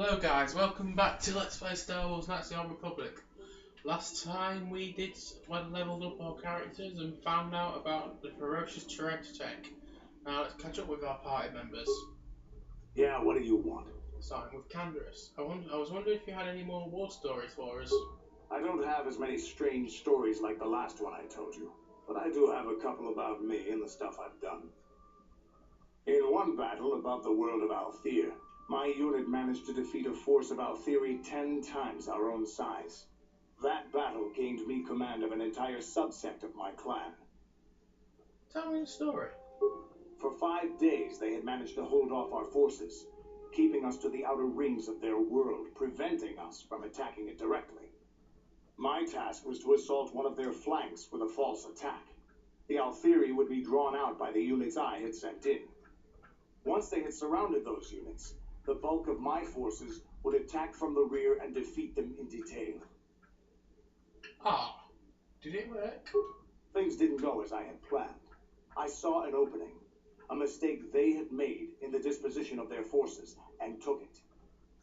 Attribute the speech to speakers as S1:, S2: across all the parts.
S1: Hello guys, welcome back to Let's Play Star Wars Knights of the Old Republic. Last time we leveled up our characters and found out about the ferocious Tyrant tech. Now let's catch up with our party members.
S2: Yeah, what do you want?
S1: Starting with Canderous. I was wondering if you had any more war stories for us.
S2: I don't have as many strange stories like the last one I told you, but I do have a couple about me and the stuff I've done. In one battle above the world of Althir, my unit managed to defeat a force of Althiri 10 times our own size. That battle gained me command of an entire subsect of my clan.
S1: Tell me the story.
S2: For 5 days, they had managed to hold off our forces, keeping us to the outer rings of their world, preventing us from attacking it directly. My task was to assault one of their flanks with a false attack. The Althiri would be drawn out by the units I had sent in. Once they had surrounded those units, the bulk of my forces would attack from the rear and defeat them in detail.
S1: Did it work?
S2: Things didn't go as I had planned. I saw an opening, a mistake they had made in the disposition of their forces, and took it.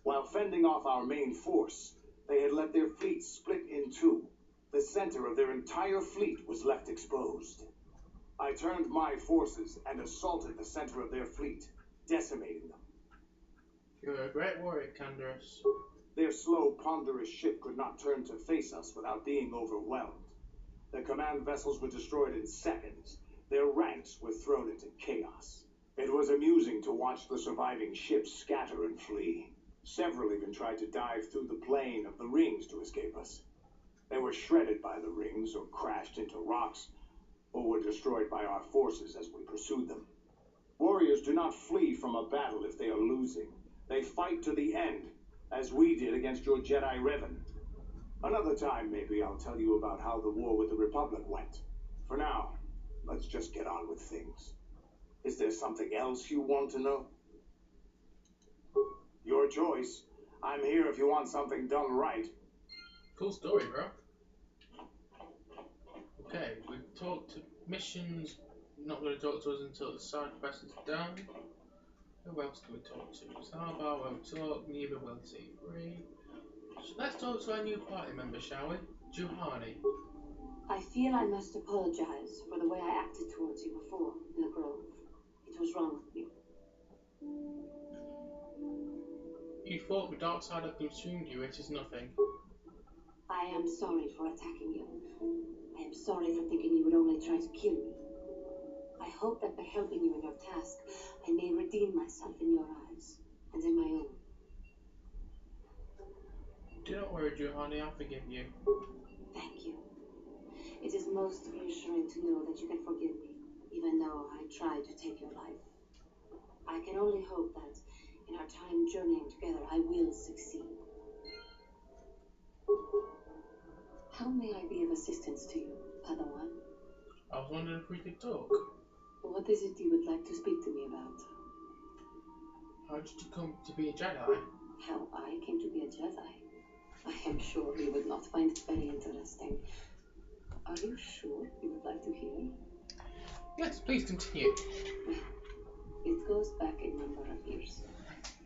S2: While fending off our main force, they had let their fleet split in two. The center of their entire fleet was left exposed. I turned my forces and assaulted the center of their fleet, decimating them.
S1: You're a great warrior, Canderous.
S2: Their slow, ponderous ship could not turn to face us without being overwhelmed. The command vessels were destroyed in seconds. Their ranks were thrown into chaos. It was amusing to watch the surviving ships scatter and flee. Several even tried to dive through the plane of the rings to escape us. They were shredded by the rings or crashed into rocks, or were destroyed by our forces as we pursued them. Warriors do not flee from a battle if they are losing. They fight to the end, as we did against your Jedi Revan. Another time, maybe I'll tell you about how the war with the Republic went. For now, let's just get on with things. Is there something else you want to know? Your choice. I'm here if you want something done right.
S1: Cool story, bro. Okay, we've talked to missions. Not going to talk to us until the side quest is done. Who else do we talk to? Salvar won't talk, neither will T3. So let's talk to our new party member, shall we? Juhani.
S3: I feel I must apologize for the way I acted towards you before in the Grove. It was wrong of me.
S1: You thought the dark side had consumed you, it is nothing.
S3: I am sorry for attacking you. I am sorry for thinking you would only try to kill me. I hope that by helping you in your task, I may redeem myself in your eyes, and in my own.
S1: Do not worry, Juhani, I'll forgive you.
S3: Thank you. It is most reassuring to know that you can forgive me, even though I tried to take your life. I can only hope that, in our time journeying together, I will succeed. How may I be of assistance to you, Padawan?
S1: I was wondering if we could talk.
S3: What is it you would like to speak to me about?
S1: How did you come to be a Jedi?
S3: How I came to be a Jedi? I am sure you would not find it very interesting. Are you sure you would like to hear?
S1: Yes, please continue.
S3: Well, it goes back a number of years.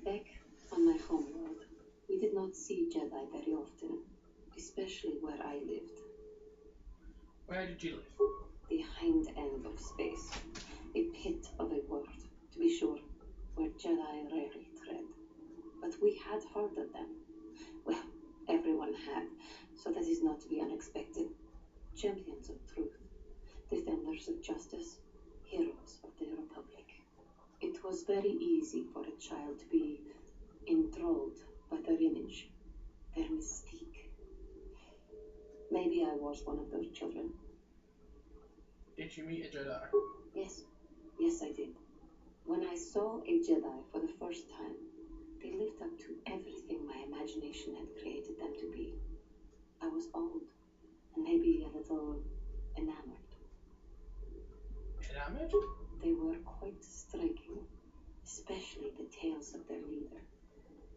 S3: Back on my homeworld, we did not see Jedi very often, especially where I lived.
S1: Where did you live?
S3: The hind end of space, a pit of a world, to be sure, where Jedi rarely tread. But we had heard of them. Well, everyone had, so that is not to be unexpected. Champions of truth, defenders of justice, heroes of the Republic. It was very easy for a child to be enthralled by their image, their mystique. Maybe I was one of those children.
S1: Did you meet a Jedi?
S3: Yes, I did. When I saw a Jedi for the first time, they lived up to everything my imagination had created them to be. I was old, and maybe a little enamored.
S1: Enamored?
S3: They were quite striking, especially the tales of their leader.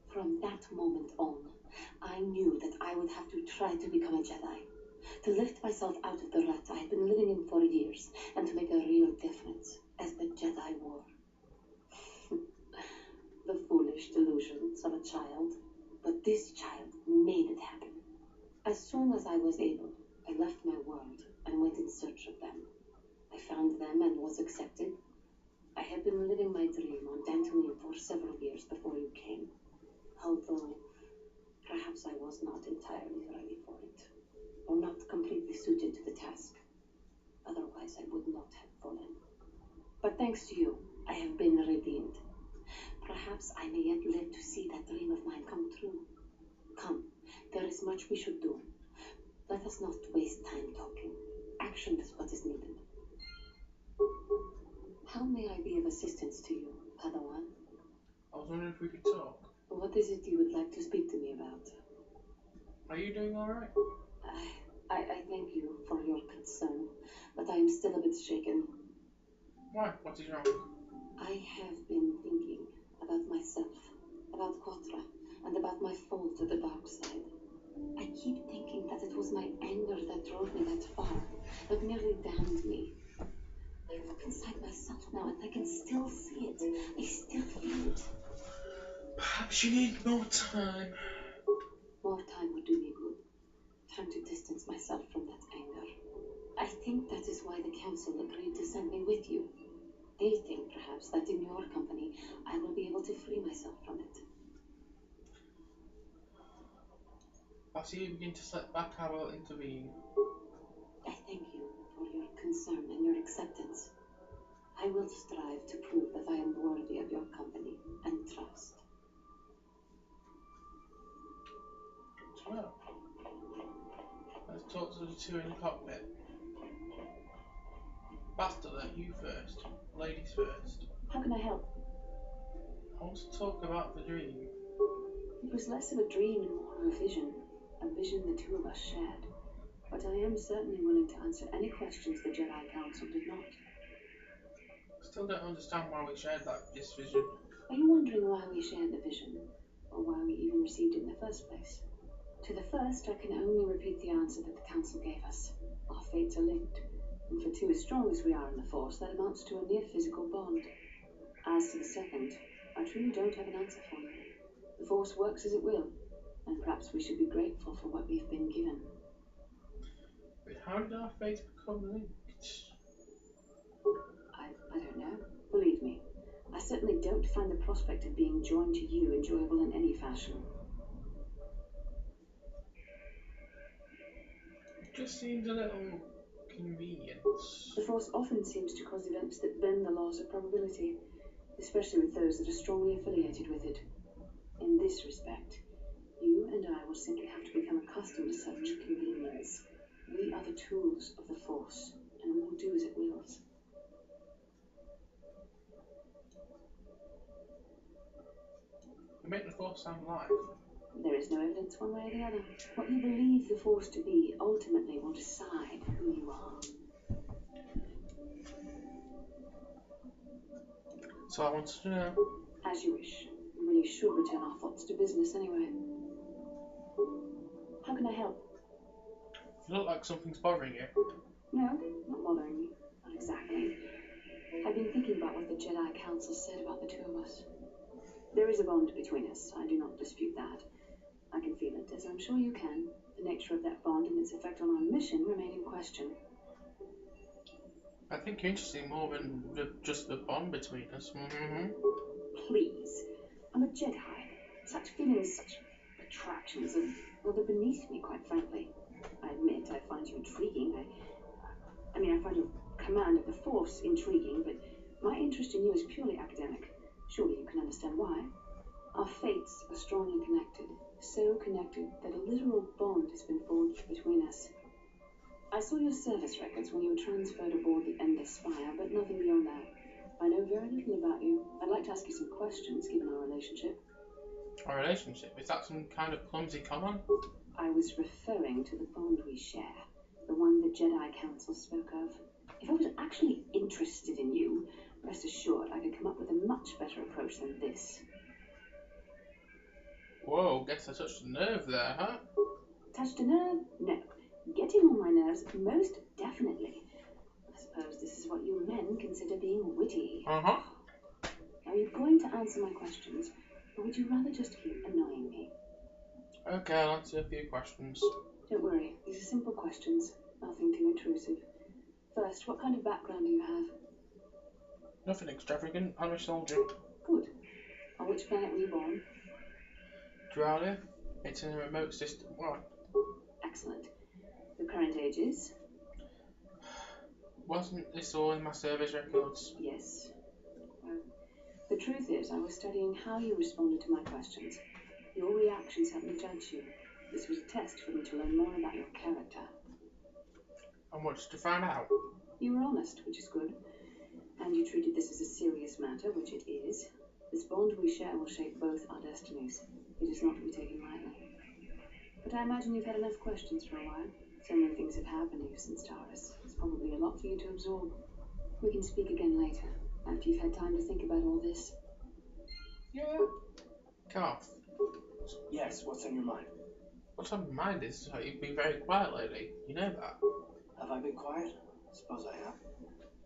S3: From that moment on, I knew that I would have to try to become a Jedi, to lift myself out of the rut I had been living in for years, and to make a real difference as the Jedi wore. The foolish foolish delusions of a child, but this child made it happen. As soon as I was able, I left my world and went in search of them. I found them and was accepted. I had been living my dream on Dantooine for several years before you came, although perhaps I was not entirely ready for it, or not completely suited to the task. Otherwise, I would not have fallen. But thanks to you, I have been redeemed. Perhaps I may yet live to see that dream of mine come true. Come, there is much we should do. Let us not waste time talking. Action is what is needed. How may I be of assistance to you, Padawan?
S1: I was wondering if we could talk.
S3: What is it you would like to speak to me about?
S1: Are you doing alright?
S3: I thank you for your concern, but I am still a bit shaken.
S1: Why? What is wrong?
S3: I have been thinking about myself, about Kotra, and about my fall to the dark side. I keep thinking that it was my anger that drove me that far, that nearly damned me. I look inside myself now and I can still see it. I still feel it.
S1: Perhaps you need more time.
S3: More time would do me good. Time to distance myself from that anger. I think that is why the council agreed to send me with you. They think, perhaps, that in your company I will be able to free myself from it.
S1: I see you begin to slip back. I will intervene.
S3: I thank you for your concern and your acceptance. I will strive to prove that I am worthy of your company and trust.
S1: Well, let's talk to the two in the cockpit. Bastila, you first. Ladies first.
S3: How can I help?
S1: I want to talk about the dream.
S3: It was less of a dream and more of a vision the two of us shared. But I am certainly willing to answer any questions the Jedi Council did not.
S1: Still don't understand why we shared this vision.
S3: Are you wondering why we shared the vision, or why we even received it in the first place? To the first, I can only repeat the answer that the Council gave us. Our fates are linked, and for two as strong as we are in the Force, that amounts to a near physical bond. As to the second, I truly don't have an answer for you. The Force works as it will, and perhaps we should be grateful for what we've been given.
S1: But how did our fates become linked?
S3: I don't know. Believe me, I certainly don't find the prospect of being joined to you enjoyable in any fashion.
S1: It just seems a little convenient.
S3: The Force often seems to cause events that bend the laws of probability, especially with those that are strongly affiliated with it. In this respect, you and I will simply have to become accustomed to such convenience. We are the tools of the Force, and we will do as it wills.
S1: You make the Force sound alive.
S3: There is no evidence one way or the other. What you believe the Force to be ultimately will decide who you are.
S1: So I wanted to know.
S3: As you wish. We really should return our thoughts to business anyway. How can I help?
S1: You look like something's bothering you.
S3: No, not bothering me. Not exactly. I've been thinking about what the Jedi Council said about the two of us. There is a bond between us. I do not dispute that. I can feel it, as I'm sure you can. The nature of that bond and its effect on our mission remain in question.
S1: I think you're interested more than just the bond between us.
S3: Please. I'm a Jedi. Such feelings, such attractions are, well, they're beneath me, quite frankly. I admit I find you intriguing. I find your command of the Force intriguing, but my interest in you is purely academic. Surely you can understand why. Our fates are strongly connected, so connected that a literal bond has been forged between us. I saw your service records when you were transferred aboard the Endless Spire, but nothing beyond that. I know very little about you. I'd like to ask you some questions, given our relationship.
S1: Our relationship? Is that some kind of clumsy comment?
S3: I was referring to the bond we share, the one the Jedi Council spoke of. If I was actually interested in you, rest assured I could come up with a much better approach than this.
S1: Whoa, guess I touched a nerve there, huh?
S3: Touched a nerve? No. Getting on my nerves? Most definitely. I suppose this is what you men consider being witty.
S1: Uh-huh.
S3: Are you going to answer my questions, or would you rather just keep annoying me?
S1: Okay, I'll answer a few questions.
S3: Don't worry, these are simple questions, nothing too intrusive. First, what kind of background do you have?
S1: Nothing extravagant, I'm a soldier.
S3: Good. On which planet were you born?
S1: Duralia, it's in a remote system. What?
S3: Excellent. Your current age is?
S1: Wasn't this all in my service records?
S3: Yes. Well, the truth is, I was studying how you responded to my questions. Your reactions helped me judge you. This was a test for me to learn more about your character.
S1: And what did you find out?
S3: You were honest, which is good. And you treated this as a serious matter, which it is. This bond we share will shape both our destinies. It is not to be taken lightly. But I imagine you've had enough questions for a while. So many things have happened to you since Taurus. It's probably a lot for you to absorb. We can speak again later, after you've had time to think about all this.
S1: Yeah. Garth.
S4: Yes, what's on your mind?
S1: What's on my mind is that you've been very quiet lately. You know that.
S4: Have I been quiet? I suppose I have.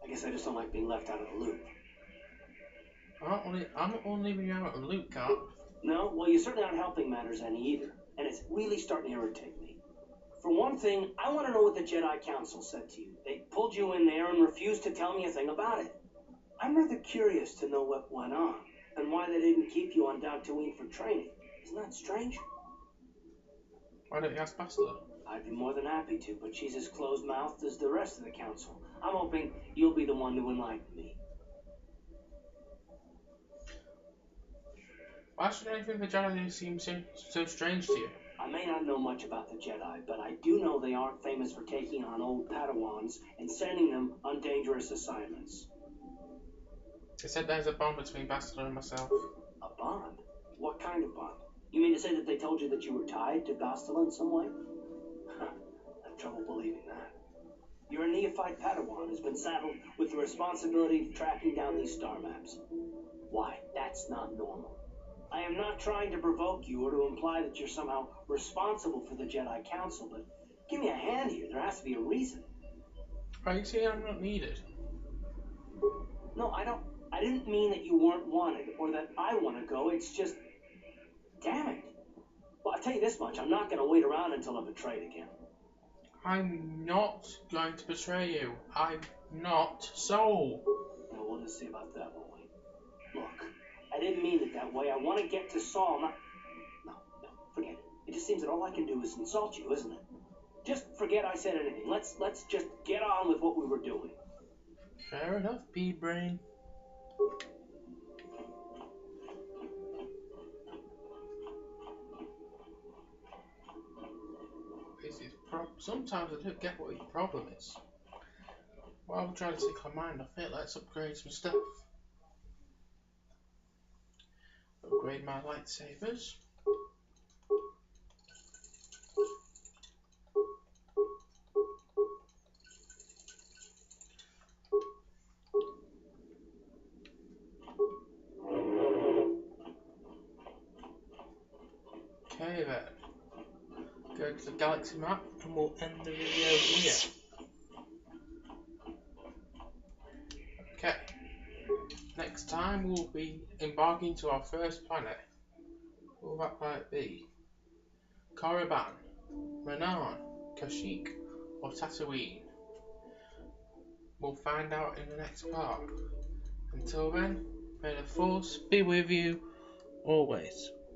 S4: I guess I just don't like being left out of the loop.
S1: I'm not only leaving you out of the loop, Garth.
S4: No? Well, you certainly aren't helping matters any either. And it's really starting to irritate me. For one thing, I want to know what the Jedi Council said to you. They pulled you in there and refused to tell me a thing about it. I'm rather curious to know what went on, and why they didn't keep you on Dantooine for training. Isn't that strange?
S1: Why don't you ask Bastila?
S4: I'd be more than happy to, but she's as closed-mouthed as the rest of the council. I'm hoping you'll be the one to enlighten me.
S1: Why should anything the Jedi seem so strange to you?
S4: I may not know much about the Jedi, but I do know they aren't famous for taking on old Padawans and sending them on dangerous assignments.
S1: They said there's a bond between Bastila and myself.
S4: A bond? What kind of bond? You mean to say that they told you that you were tied to Bastila in some way? I have trouble believing that. You're a neophyte Padawan who's been saddled with the responsibility of tracking down these star maps. Why, that's not normal. I am not trying to provoke you or to imply that you're somehow responsible for the Jedi Council, but give me a hand here. There has to be a reason.
S1: Are you saying I'm not needed?
S4: No, I didn't mean that you weren't wanted or that I want to go. It's just, damn it. Well, I'll tell you this much. I'm not going to wait around until I'm betrayed again.
S1: I'm not going to betray you. I'm not Soul.
S4: Well, we'll just see about that, won't we? Look, I didn't mean it that way. I want to get to Saul. No, forget it. It just seems that all I can do is insult you, isn't it? Just forget I said anything. Let's just get on with what we were doing.
S1: Fair enough, Bee-Brain. Sometimes I don't get what your problem is. While we're trying to take our mind off it, let's upgrade some stuff. Upgrade my lightsabers. Okay then. Go to the galaxy map and we'll end the video here. Okay. Next time we'll be embarking to our first planet. What will that planet be? Korriban, Renan, Kashyyyk, or Tatooine? We'll find out in the next part. Until then, may the Force be with you always.